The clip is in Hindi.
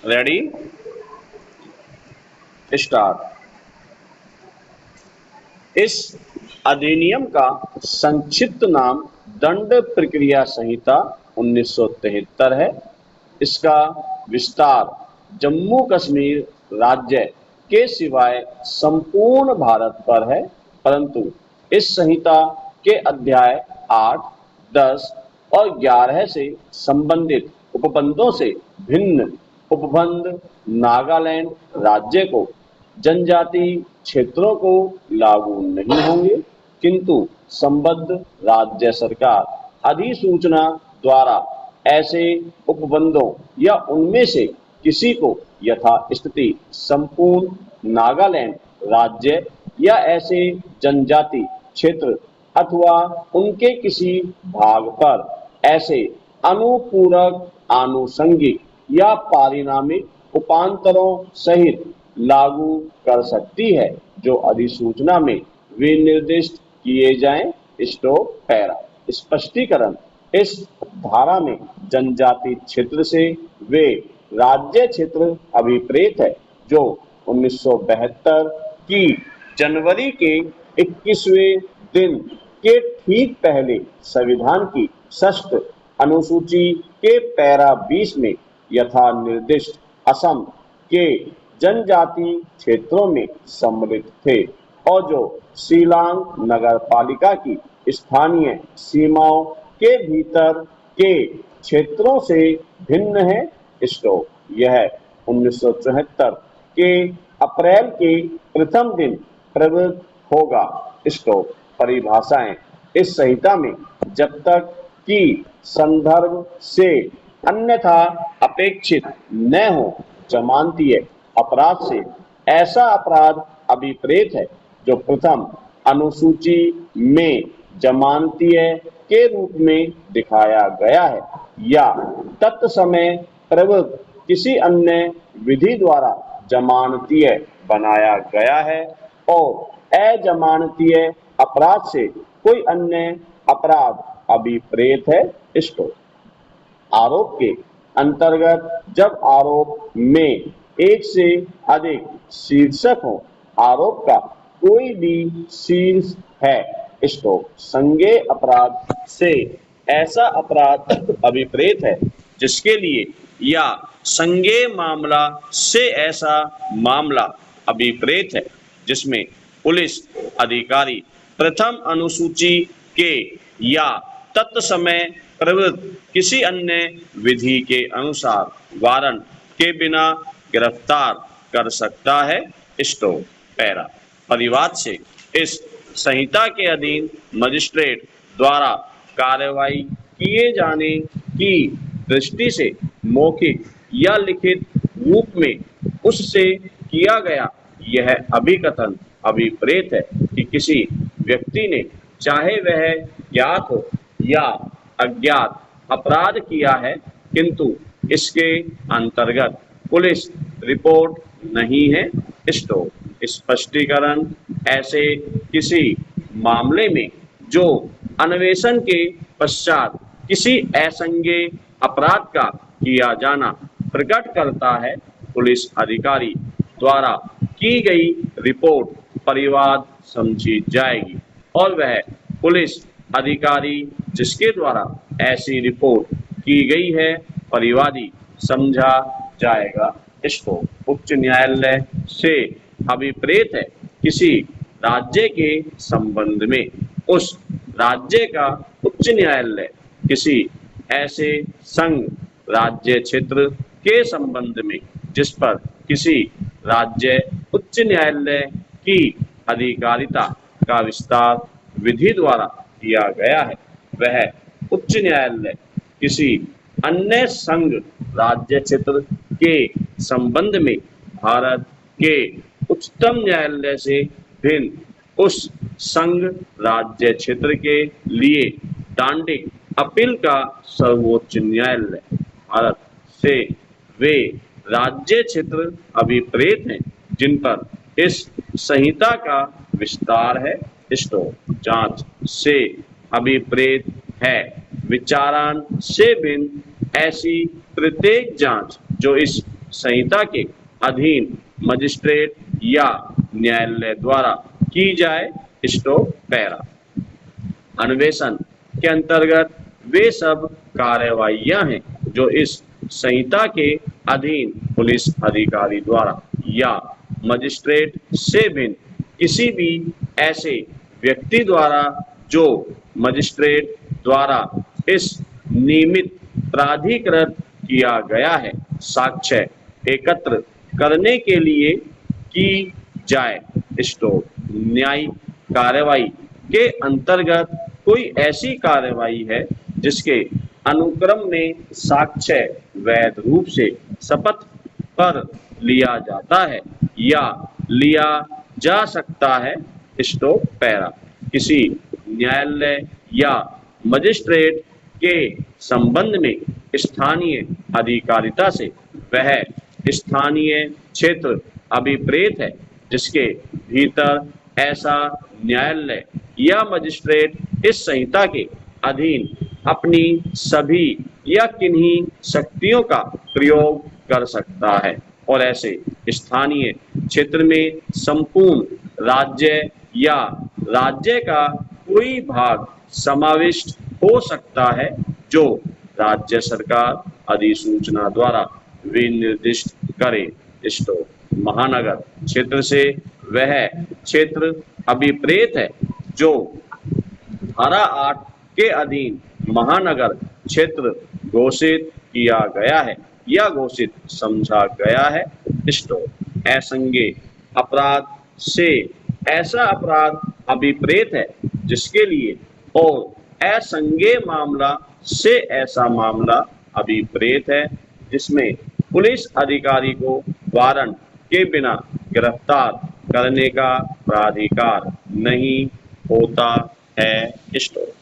Ready start. इस अधिनियम का संक्षिप्त नाम दंड प्रक्रिया संहिता 1973 है। इसका विस्तार जम्मू कश्मीर राज्य के सिवाय संपूर्ण भारत पर है, परंतु इस संहिता के अध्याय 8, 10 और 11 से संबंधित उपबंधों से भिन्न उपबंध नागालैंड राज्य को जनजाति क्षेत्रों को लागू नहीं होंगे, किंतु संबद्ध राज्य सरकार अधिसूचना द्वारा ऐसे उपबंधों या उनमें से किसी को यथास्थिति संपूर्ण नागालैंड राज्य या ऐसे जनजाति क्षेत्र अथवा उनके किसी भाग पर ऐसे अनुपूरक आनुषंगिक या पारिणामिक उपांतरों सहित लागू कर सकती है, जो अधिसूचना में विनिर्दिष्ट किए जाएं। Stop para. स्पष्टीकरण। इस धारा में जनजाति क्षेत्र से वे राज्य क्षेत्र अभिप्रेत है जो 1972 की जनवरी के 21वें दिन के ठीक पहले संविधान की षष्ठ अनुसूची के पैरा 20 में यथा निर्दिष्ट असम के जनजाति क्षेत्रों में सम्मिलित थे और जो शिलांग नगर पालिका की स्थानीय सीमाओं के भीतर के क्षेत्रों से भिन्न है। स्टॉप। यह 1974 के अप्रैल के प्रथम दिन प्रवृत्त होगा। स्टॉप। परिभाषाएं। इस संहिता में जब तक कि संदर्भ से अन्यथा अपेक्षित न हो जमानतीय अपराध से ऐसा अपराध अभिप्रेत है जो प्रथम अनुसूची में जमानतीय के रूप में दिखाया गया है या तत्समय प्रवृत्त किसी अन्य विधि द्वारा जमानतीय बनाया गया है और अजमानतीय अपराध से कोई अन्य अपराध अभिप्रेत है। इसको आरोप के अंतर्गत जब आरोप में एक से अधिक शीर्षक हो, आरोप का कोई भी शीर्ष है, इसको संज्ञेय अपराध से ऐसा अपराध अभिप्रेत है जिसके लिए या संज्ञेय मामला से ऐसा मामला अभिप्रेत है जिसमें पुलिस अधिकारी प्रथम अनुसूची के या तत्समय प्रवृत्त किसी अन्य विधि के अनुसार वारंट के बिना गिरफ्तार कर सकता है। Stop para. परिवाद से इस संहिता के अधीन मजिस्ट्रेट द्वारा कार्रवाई किए जाने की दृष्टि से मौखिक या लिखित रूप में उससे किया गया यह अभिकथन अभिप्रेत है कि किसी व्यक्ति ने चाहे वह ज्ञात हो या अज्ञात अपराध किया है, किंतु इसके अंतर्गत पुलिस रिपोर्ट नहीं है। स्टॉप। स्पष्टीकरण। ऐसे किसी मामले में जो अन्वेषण के पश्चात किसी असंज्ञेय अपराध का किया जाना प्रकट करता है, पुलिस अधिकारी द्वारा की गई रिपोर्ट परिवाद समझी जाएगी और वह पुलिस अधिकारी जिसके द्वारा ऐसी रिपोर्ट की गई है परिवादी समझा जाएगा। इसको उच्च न्यायालय से अभिप्रेत है किसी राज्य के संबंध में उस राज्य का उच्च न्यायालय किसी ऐसे संघ राज्य क्षेत्र के संबंध में जिस पर किसी राज्य उच्च न्यायालय की अधिकारिता का विस्तार विधि द्वारा किया गया है, वह उच्च न्यायालय किसी अन्य संघ राज्य क्षेत्र के संबंध में भारत के उच्चतम न्यायालय से भिन्न उस संघ राज्य क्षेत्र के लिए दांडिक अपील का सर्वोच्च न्यायालय भारत से वे राज्य क्षेत्र अभिप्रेत हैं जिन पर इस संहिता का विस्तार है। स्टॉप। जांच से अभिप्रेत है विचारान से भिन्न ऐसी प्रत्येक जांच जो इस संहिता के अधीन मजिस्ट्रेट या न्यायालय द्वारा की जाए। Stop para. अन्वेषण के अंतर्गत वे सब कार्रवाइयां हैं जो इस संहिता के अधीन पुलिस अधिकारी द्वारा या मजिस्ट्रेट से भिन्न किसी भी ऐसे व्यक्ति द्वारा जो मजिस्ट्रेट द्वारा इस नियमित प्राधिकृत किया गया है साक्ष्य एकत्र करने के लिए की जाए। स्टॉप। न्यायिक कार्रवाई के अंतर्गत कोई ऐसी कार्रवाई है जिसके अनुक्रम में साक्ष्य वैध रूप से शपथ पर लिया जाता है या लिया जा सकता है। Stop para. किसी न्यायालय या मजिस्ट्रेट के संबंध में स्थानीय अधिकारिता से वह स्थानीय क्षेत्र अभिप्रेत है जिसके भीतर ऐसा न्यायालय या मजिस्ट्रेट इस संहिता के अधीन अपनी सभी या किन्हीं शक्तियों का प्रयोग कर सकता है और ऐसे स्थानीय क्षेत्र में संपूर्ण राज्य या राज्य का कोई भाग समाविष्ट हो सकता है जो राज्य सरकार अधिसूचना द्वारा विनिर्दिष्ट करे। स्टॉप। महानगर क्षेत्र से वह क्षेत्र अभिप्रेत है जो धारा 8 के अधीन महानगर क्षेत्र घोषित किया गया है या घोषित समझा गया है। स्टॉप। असंज्ञेय अपराध से ऐसा अपराध अभिप्रेत है जिसके लिए और असंज्ञेय मामला से ऐसा मामला अभिप्रेत है जिसमें पुलिस अधिकारी को वारंट के बिना गिरफ्तार करने का प्राधिकार नहीं होता है। स्टॉप।